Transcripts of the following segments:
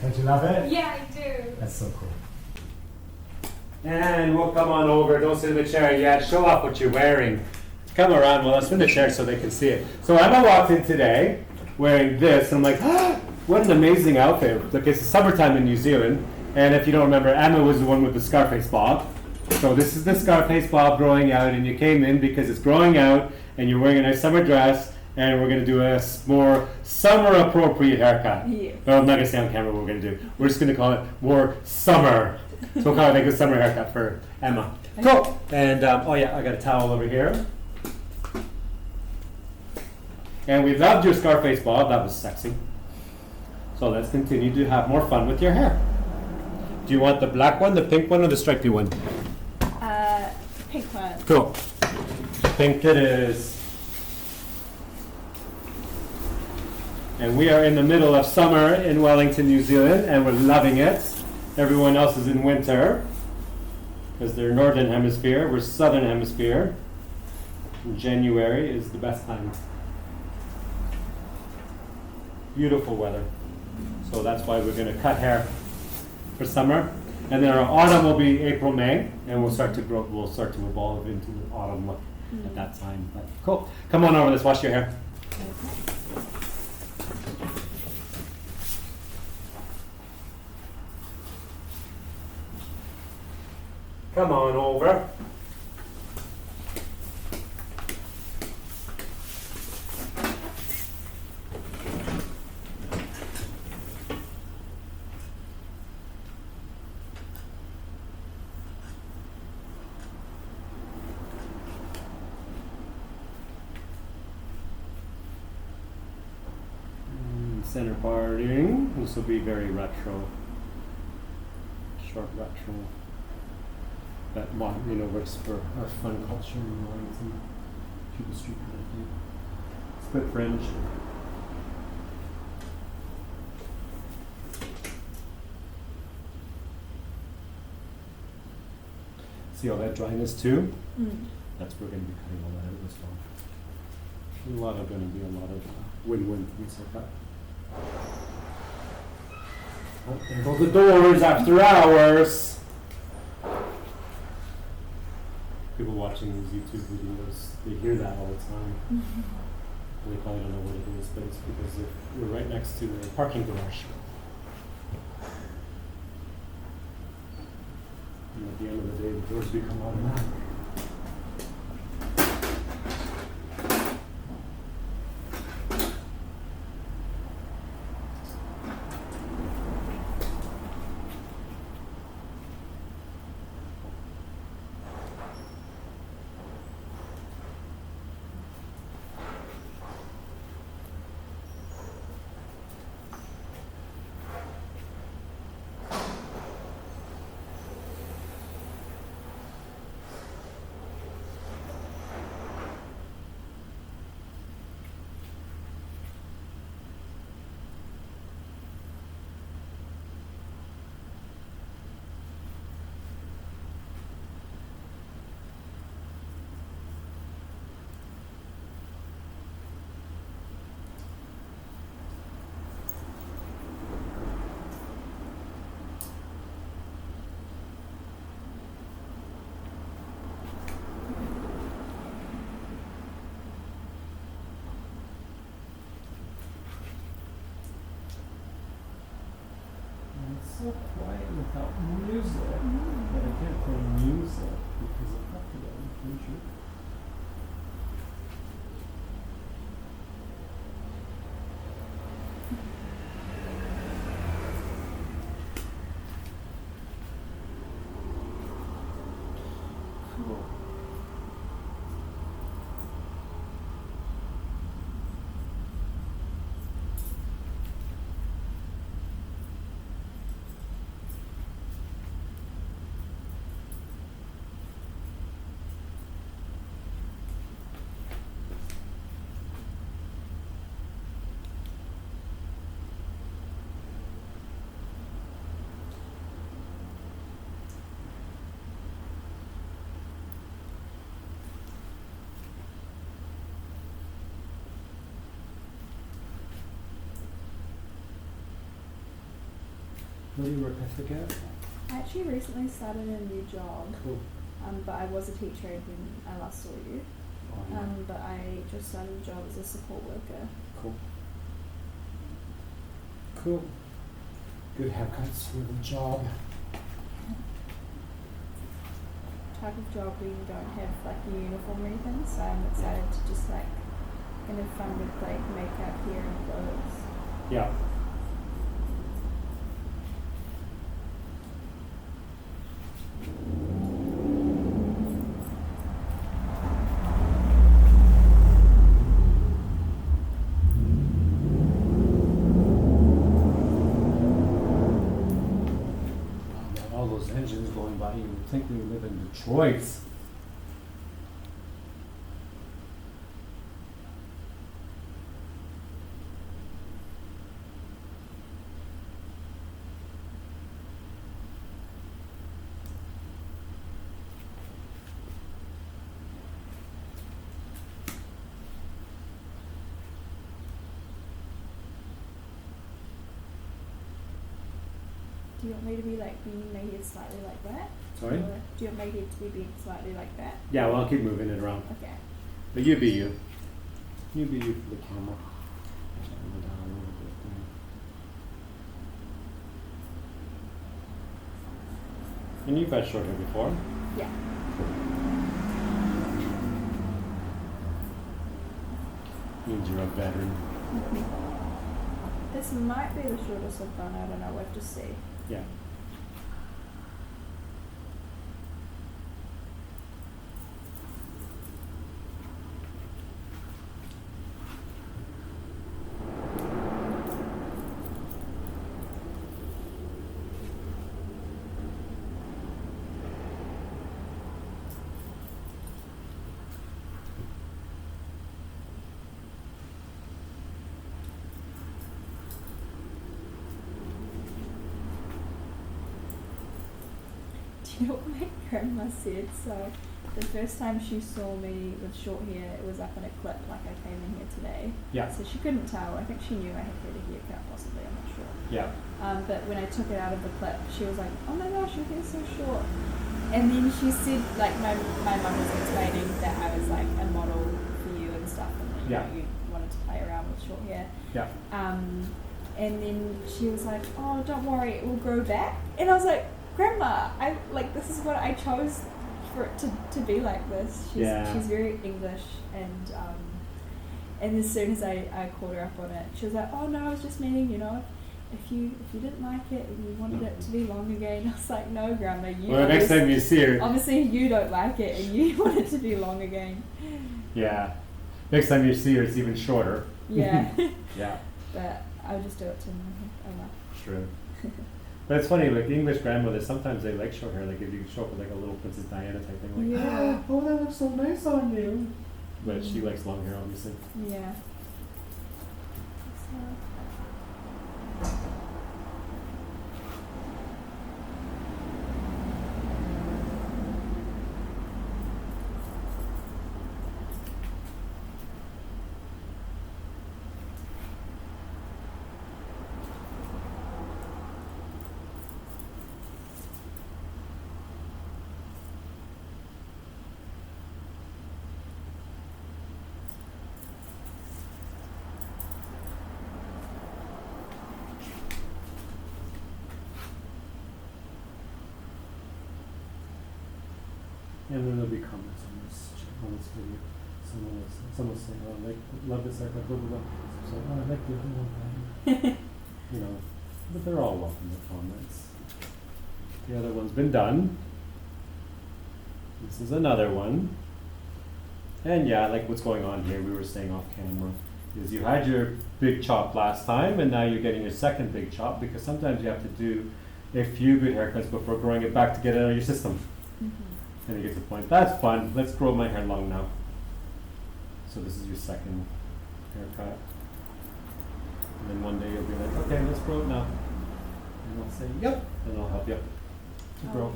Don't you love it? Yeah, I do. That's so cool. And we'll come on over. Don't sit in the chair yet. Show off what you're wearing. Come around. Well, let's spin the chair so they can see it. So Emma walked in today wearing this. And I'm like, ah, what an amazing outfit. Look, it's summertime in New Zealand. And if you don't remember, Emma was the one with the Scarface Bob. So this is the Scarface Bob growing out. And you came in because it's growing out. And you're wearing a nice summer dress. And we're going to do a more summer-appropriate haircut. Yes. Well, I'm not going to say on camera what we're going to do. We're just going to call it more summer. So we'll call it like a summer haircut for Emma. Cool. And, oh yeah, I got a towel over here. And we loved your Scarface Bob. That was sexy. So let's continue to have more fun with your hair. Do you want the black one, the pink one, or the stripy one? Pink one. Cool. Pink it is. And we are in the middle of summer in Wellington, New Zealand, and we're loving it. Everyone else is in winter because they're northern hemisphere. We're southern hemisphere. And January is the best time. Beautiful weather. So that's why we're going to cut hair for summer. And then our autumn will be April, May, and we'll start to grow. We'll start to evolve into the autumn look at that time. But cool. Come on over. Let's wash your hair. Okay. Come on over. Center parting. This will be very retro. Short retro. That works for our fun culture in Wellington. Cuba Street kind of thing. Split fringe. See all that dryness too? That's where we're going to be cutting all that out as well. Going to be a lot of win-win things like that. Oh, there go the doors after hours. People watching these YouTube videos, they hear that all the time. They probably don't know what it is, but it's because we're right next to a parking garage. And at the end of the day, the doors become automatic. So quiet without music, but I can't play music because of copyright infringement. Cool. Where do you work? I forget. I actually recently started a new job. Cool. But I was a teacher when I last saw you. Oh, yeah. But I just started a job as a support worker. Cool. Cool. Good haircuts for the job. Type of job where you don't have like a uniform or anything, so I'm excited to just like kind of fun with like makeup, hair and clothes. Yeah. All those engines going by, you would think we live in Detroit. Do you want me to be like being my head slightly like that? Sorry? Or do you want my head to be being slightly like that? Yeah, well, I'll keep moving it around. Okay. But you be you. You be you for the camera. Turn it down a little bit there. And you've had short hair before. Yeah. Means you're a veteran. This might be the shortest I've done, I don't know, we'll have to see. Yeah. Do you know what my grandma said? So the first time she saw me with short hair, it was up in a clip, like I came in here today. Yeah. So she couldn't tell. I think she knew I had had a haircut, possibly, I'm not sure. Yeah. But when I took it out of the clip, she was like, "Oh my gosh, your hair's so short." And then she said, like, my mum was explaining that I was like a model for you and stuff, and that, Yeah. you wanted to play around with short hair. Yeah. And then she was like, "Oh, don't worry, it will grow back." And I was like, "Grandma, I like this is what I chose for it to be like this." She's very English, and as soon as I called her up on it, she was like, "Oh no, I was just meaning, you know, if you didn't like it and you wanted it to be long again." I was like, "No, Grandma, you." Well, the next time you see her. Obviously, you don't like it and you want it to be long again. Yeah. Next time you see her, it's even shorter. Yeah. Yeah. But I'll just do it to Emma. True. But it's funny, like English grandmothers, sometimes they like short hair, like if you show up with like a little Princess Diana type thing, like, Yeah. oh, that looks so nice on you. But she likes long hair, obviously. Yeah. So. And then there'll be comments on this video. Someone saying, "Oh, I like, love this haircut, blah blah blah." So, "Oh, I like the other one." You know, but they're all welcome to comments. The other one's been done. This is another one. And yeah, like what's going on here, we were saying off camera, is you had your big chop last time, and now you're getting your second big chop, because sometimes you have to do a few good haircuts before growing it back to get it out of your system. And you get to the point, that's fun, let's grow my hair long now. So this is your second haircut. And then one day you'll be like, okay, let's grow it now. And I'll say, yep, and I'll help you to grow.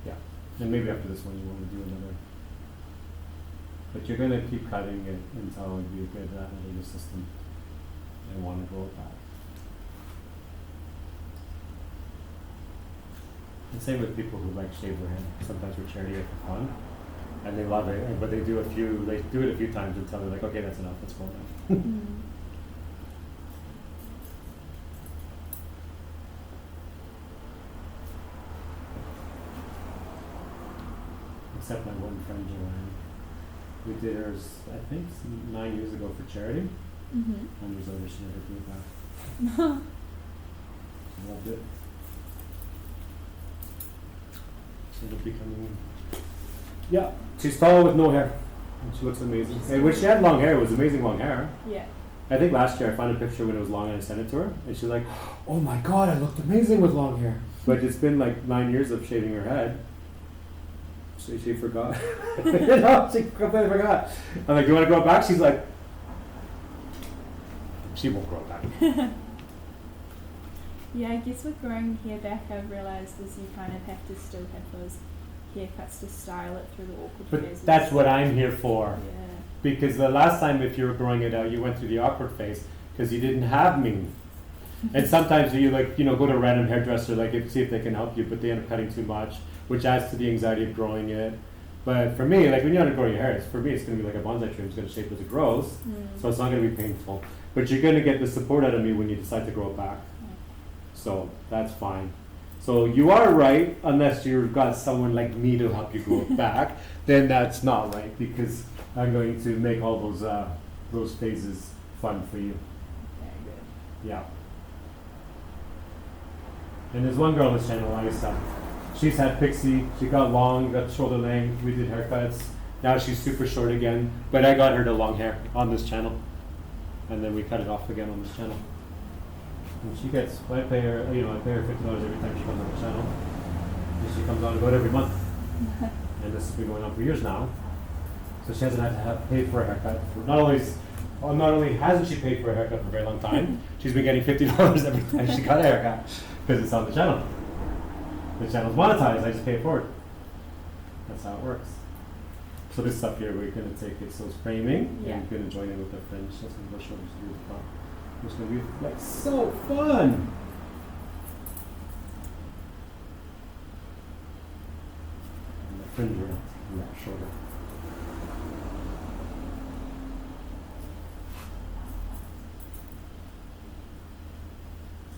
Yeah, and maybe after this one you want to do another. But you're going to keep cutting it until you get that out of your system and want to grow it back. The same with people who like shave their head sometimes for charity or for fun, and they love it. But they do it a few times until they're like, okay, that's enough. Let's go now. Except my one friend Joanne, we did hers I think 9 years ago for charity, and years later she never grew it back. She loved it. So it'll be coming in. Yeah, she's tall with no hair. And she looks amazing. And when she had long hair, it was amazing long hair. Yeah. I think last year I found a picture when it was long and I sent it to her. And she's like, oh my god, I looked amazing with long hair. But it's been like 9 years of shaving her head. So she forgot. She completely forgot. I'm like, do you want to grow it back? She's like, she won't grow it back. Yeah, I guess with growing hair back, I've realised is you kind of have to still have those haircuts to style it through the awkward phases. But that's what I'm here for. Yeah. Because the last time if you were growing it out, you went through the awkward phase because you didn't have me. And sometimes you go to a random hairdresser see if they can help you, but they end up cutting too much, which adds to the anxiety of growing it. But for me, when you want to grow your hair, it's going to be like a bonsai tree. It's going to shape as it grows, so it's not going to be painful. But you're going to get the support out of me when you decide to grow it back. So that's fine. So you are right, unless you've got someone like me to help you grow it back, then that's not right because I'm going to make all those phases fun for you. Very good. Yeah. And there's one girl on this channel, Alyssa. She's had pixie, she got long, got shoulder length, we did haircuts. Now she's super short again, but I got her to long hair on this channel. And then we cut it off again on this channel. And she gets, I pay her $50 every time she comes on the channel. And she comes on about every month. And this has been going on for years now. So she hasn't had to have paid for a haircut. Not only hasn't she paid for a haircut for a very long time, she's been getting $50 every time she got a haircut because it's on the channel. The channel's monetized, I just pay it forward. That's how it works. So this stuff here, we're going to take it, so it's framing, Yeah. and we're going to join it with the fringe. That's going to go show you to do the front. It's going to be like so fun! And the fringe are a lot shorter.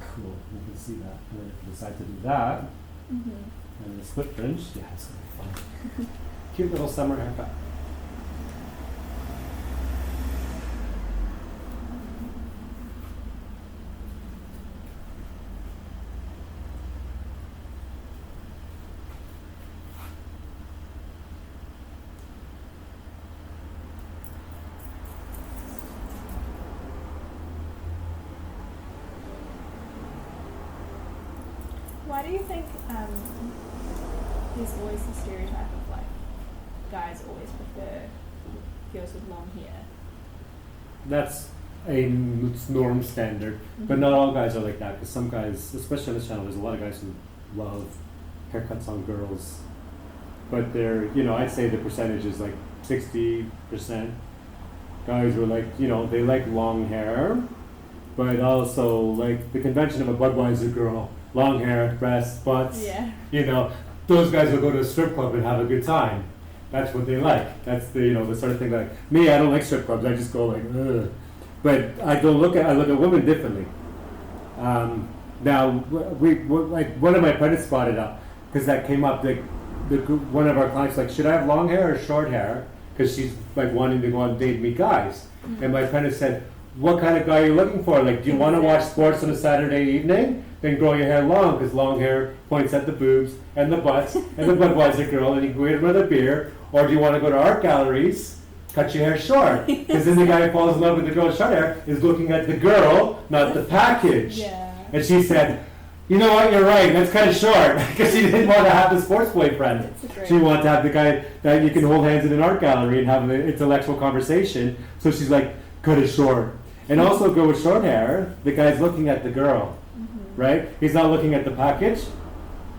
Cool, you can see that. And if you decide to do that, and the split fringe, yeah, it's going to be fun. Cute little summer haircut. Why do you think there's always the stereotype of guys always prefer girls with long hair? That's a norm standard, but not all guys are like that. Because some guys, especially on this channel, there's a lot of guys who love haircuts on girls. But they're, I'd say the percentage is like 60% guys who are they like long hair, but also like the convention of a Budweiser girl, long hair, breasts, butts. Yeah. Those guys will go to a strip club and have a good time. That's what they like. That's the the sort of thing me. I don't like strip clubs. I just go ugh. But I look at women differently. Now one of my apprentices brought it up because that came up. One of our clients should I have long hair or short hair? Because she's wanting to go on a date and meet guys. And my apprentice said, what kind of guy are you looking for? Do you want to watch sports on a Saturday evening? Then grow your hair long, because long hair points at the boobs and the butts and the Budweiser girl, and you can go get another beer. Or do you want to go to art galleries? Cut your hair short, because then the guy who falls in love with the girl with short hair is looking at the girl, not the package. Yeah. And she said, you know what, you're right, that's kind of short, because she didn't want to have the sports boyfriend. She wanted to have the guy that you can hold hands in an art gallery and have an intellectual conversation. So she's like, cut it short. And also go with short hair, the guy's looking at the girl. Right? He's not looking at the package.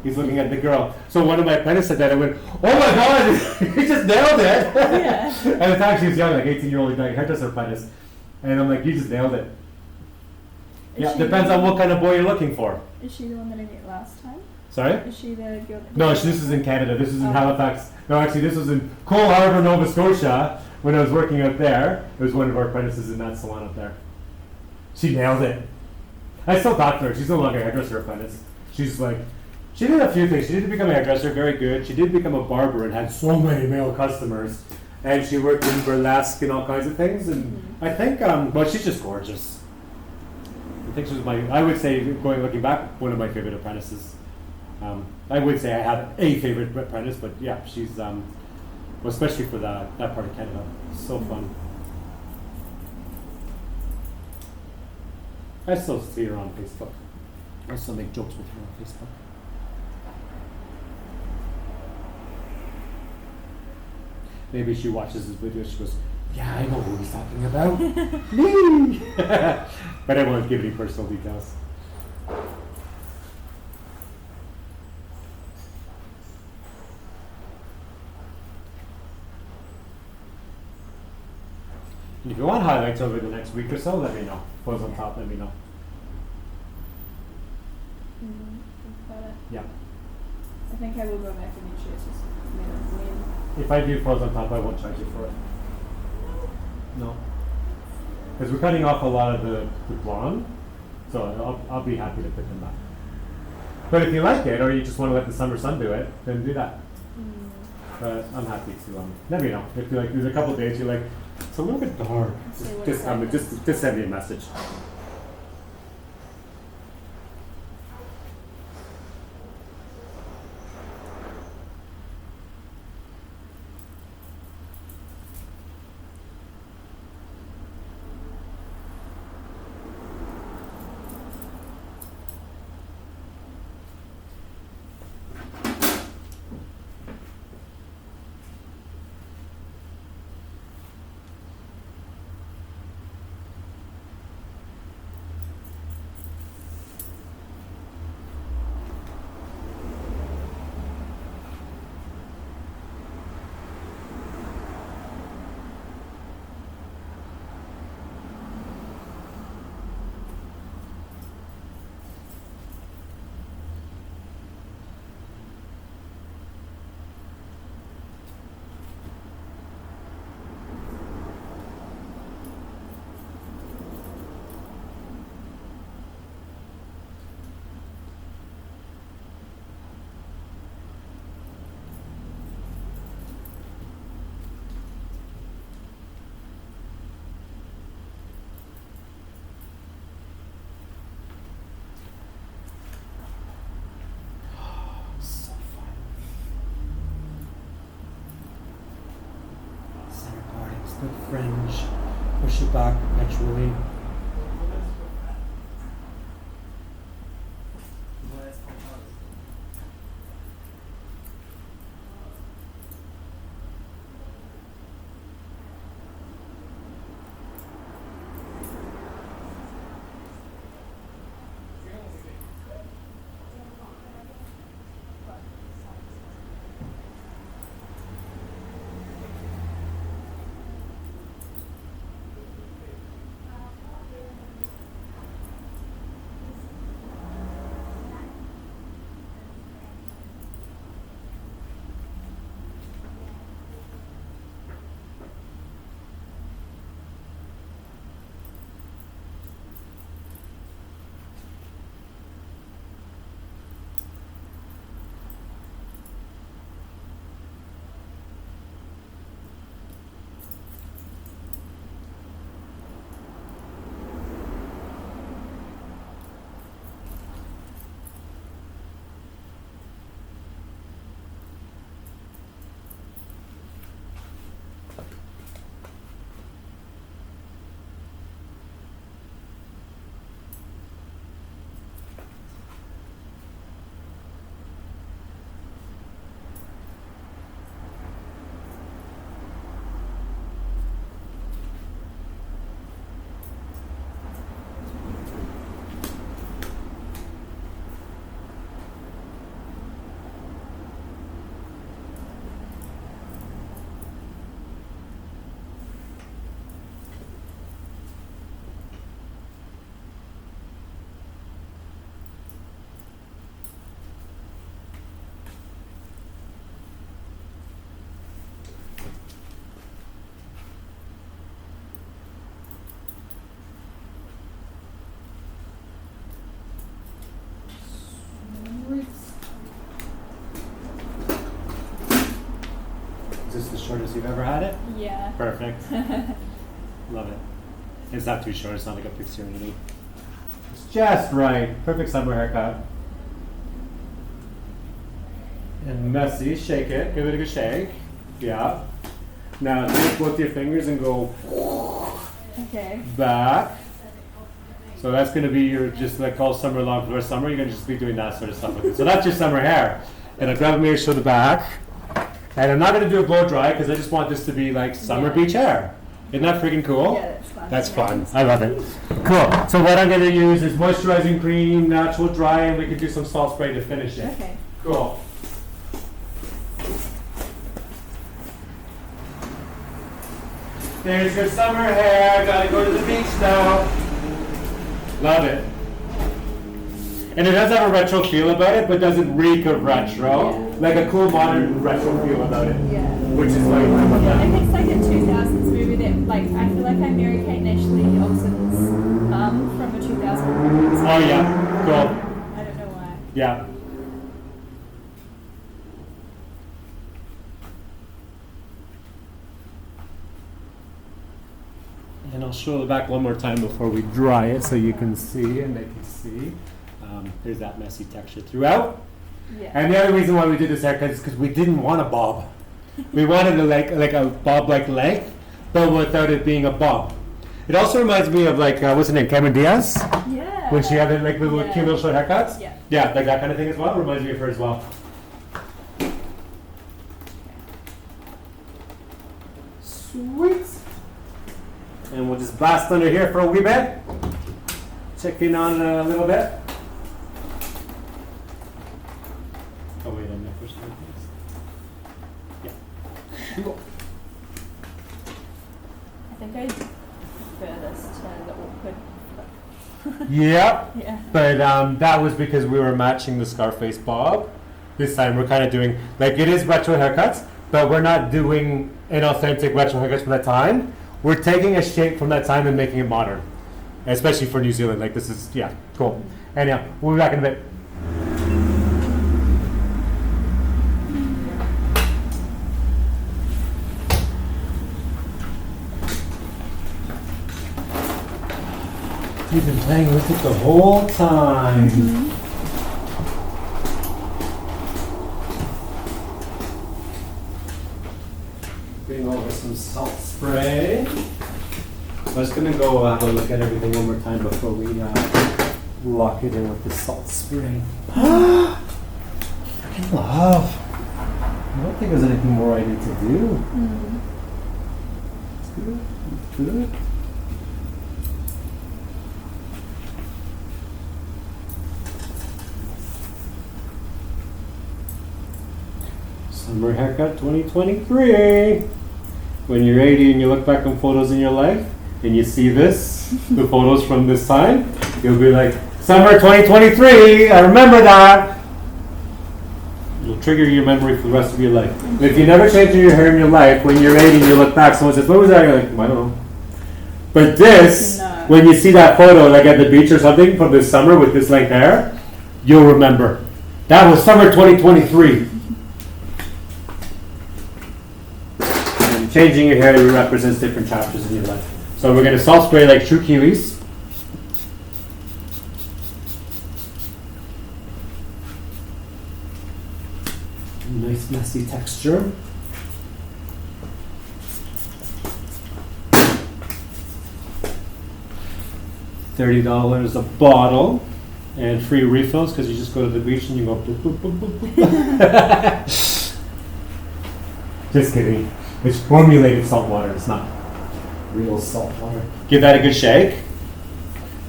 He's looking at the girl. So one of my apprentices said that. I went, oh my God, he just nailed it. Yeah. And at the time she was young, 18-year-old hairdresser apprentice. And I'm like, you just nailed it. Yeah, depends on what kind of boy you're looking for. Is she the one that I met last time? Sorry? Is she the girl that No, this is in Canada. This is in Oh. Halifax. No, actually, this was in Cole Harbour, Nova Scotia. When I was working out there, it was one of our apprentices in that salon up there. She nailed it. I still talk to her. She's no longer a hairdresser apprentice. She's like, she did a few things. She did become a hairdresser, very good. She did become a barber and had so many male customers. And she worked in burlesque and all kinds of things. And I think, well, she's just gorgeous. I think she was I would say, looking back, one of my favorite apprentices. I would say I have a favorite apprentice, but yeah, she's, well, especially for that part of Canada. So fun. I still see her on Facebook. I still make jokes with her on Facebook. Maybe she watches this video, she goes, yeah, I know who he's talking about. Me! But I won't give any personal details. And if you want highlights over the next week or so, let me know. Photos on top, let me know. Think about it. Yeah. I think I will go back and make sure it's just when. If I do photos on top, I won't charge you for it. No. Because we're cutting off a lot of the blonde, so I'll be happy to put them back. But if you like it, or you just want to let the summer sun do it, then do that. But I'm happy to let me know. If you like, there's a couple of days you're like, it's a little bit dark. Just send me a message. Good fringe, push it back perpetually. you've ever had it? Yeah. Perfect. Love it. It's not too short. It's not like a pixie or anything. It's just right. Perfect summer haircut. And messy. Shake it. Give it a good shake. Yeah. Now take both your fingers and go Okay. back. So that's going to be your, just like all summer long for the summer, you're going to just be doing that sort of stuff with it. So that's your summer hair. And I'll grab a mirror, show the back. And I'm not going to do a blow dry because I just want this to be like summer beach hair. Isn't that freaking cool? Yeah, that's fun. That's fun. I love it. Cool. So what I'm going to use is moisturizing cream, natural dry, and we can do some salt spray to finish it. Okay. Cool. There's your summer hair. Gotta go to the beach now. Love it. And it does have a retro feel about it, but doesn't reek of retro. Yeah. Like a cool modern retro feel about it. Yeah. Which is like, I love that. If it's like a 2000s movie that, like, I feel like I'm Mary Kate and Ashley Olsen's mum from a 2000s movie. Oh yeah, cool. I don't know why. Yeah. And I'll show the back one more time before we dry it so you can see and they can see. There's that messy texture throughout. Yeah. And the other reason why we did this haircut is because we didn't want a bob. We wanted like a bob-like length, but without it being a bob. It also reminds me of like, what's her name, Cameron Diaz? Yeah. When she had like little Yeah. cute little short haircuts? Yeah. Yeah, like that kind of thing as well. Reminds me of her as well. Sweet. And we'll just blast under here for a wee bit. Check in on it a little bit. Oh wait, I'm push that, please. Yeah. Cool. I think I prefer this to the awkward. Yep. Yeah. But that was because we were matching the Scarface Bob. This time we're kind of doing, like, it is retro haircuts, but we're not doing an authentic retro haircuts from that time. We're taking a shape from that time and making it modern. Especially for New Zealand. Like, this is, yeah, cool. Anyhow, we'll be back in a bit. You've been playing with it the whole time. Mm-hmm. Bring over some salt spray. I'm just gonna go have a look at everything one more time before we lock it in with the salt spray. Freaking love. I don't think there's anything more I need to do. Mm. It's good. It's good. Summer haircut 2023. When you're 80 and you look back on photos in your life and you see this, the photos from this time, you'll be like, summer 2023, I remember that. It'll trigger your memory for the rest of your life. And if you never change your hair in your life, when you're 80 and you look back, someone says, what was that? You're like, I don't know. But this, No. when you see that photo, like at the beach or something from this summer with this length hair, you'll remember. That was summer 2023. And changing your hair represents different chapters in your life. So we're going to salt spray like true Kiwis. Nice messy texture. $30 a bottle, and free refills because you just go to the beach and you go boop, boop, boop, boop, boop. Just kidding. It's formulated salt water. It's not real salt water. Give that a good shake.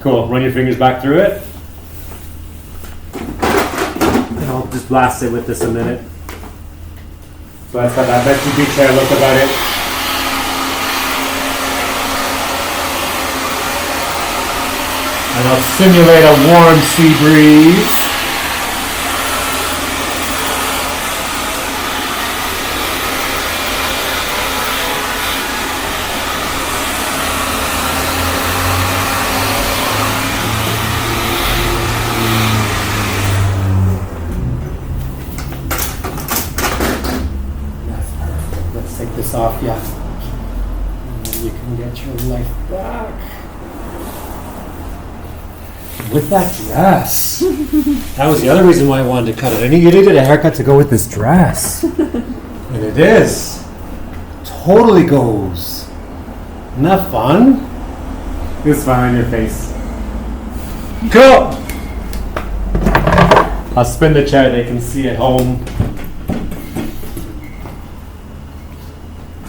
Cool. Run your fingers back through it. And I'll just blast it with this a minute. So that's got that messy beach hair look about it. And I'll simulate a warm sea breeze. Let's take this off you. back. With that dress. That was the other reason why I wanted to cut it. I knew you needed a haircut to go with this dress. And it is. Totally goes. Isn't that fun? You smile on your face. Cool! I'll spin the chair, they can see at home.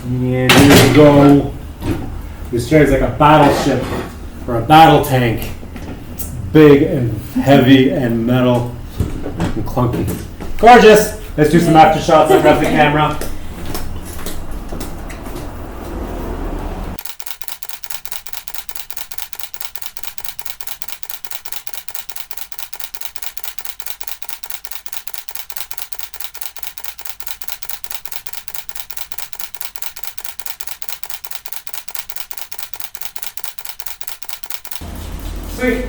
And here we go. This chair is like a battleship or a battle tank. It's big and heavy and metal and clunky. Gorgeous! Let's do some after shots and grab the camera. Sweet.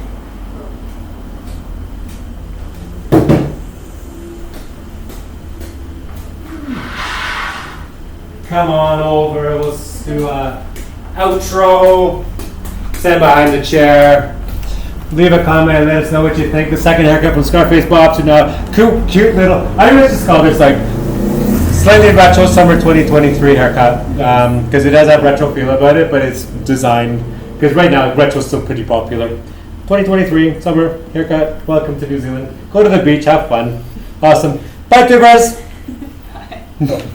Come on over, let's do a outro. Stand behind the chair. Leave a comment and let us know what you think. The second haircut from Scarface Bob to now. Cute little, I would just call this like slightly retro summer 2023 haircut. Because it has that retro feel about it, but it's designed, because right now retro is still pretty popular. 2023 summer haircut. Welcome to New Zealand. Go to the beach, have fun. Awesome. Bye, tubers. Bye.